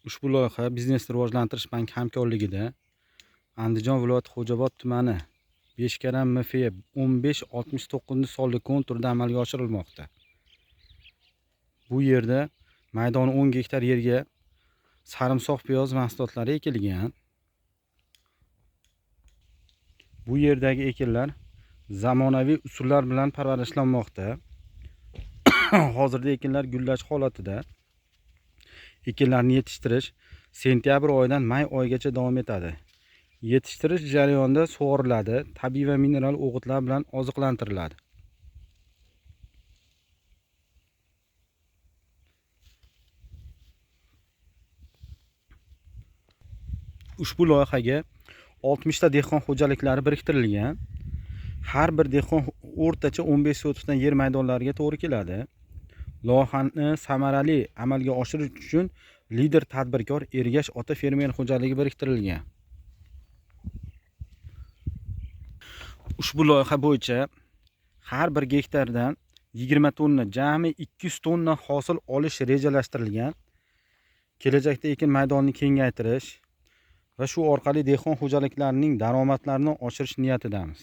Ushbu loyiha Biznesni rivojlantirish banki hamkorligida Andijon viloyati Xo'jaobod tumani Beshkaram MF 1569-sonli konturda amalga oshirilmoqda. Bu yerda maydoni 10 gektar yerga sarimsoq piyoz mahsulotlari ekilgan. Bu yerdagi ekinlar zamonaviy usullar bilan parvarishlanmoqda. Hozirda ekinlar gullash holatida. Ekinlarni yetishtirish sentyabr oyidan may oyigacha davom etadi. Yetishtirish jarayonida sug'oriladi, tabiiy va mineral o'g'itlar bilan oziqlantiriladi. Ushbu loyihaga 60 ta dehqon xo'jaliklari biriktirilgan. Har bir dehqon o'rtacha 15 sotixdan yer maydonlariga to'g'ri keladi. Loyihani samarali amalga oshirish uchun lider tadbirkor Ergash ota fermer xo'jaligi biriktirilgan. Ushbu loyiha bo'yicha har bir gektardan 20 tonna, jami 200 tonna hosil olish rejalashtirilgan. Kelajakda ekin maydonini kengaytirish va shu orqali dehqon xo'jaliklarining daromadlarini oshirish niyatidamiz.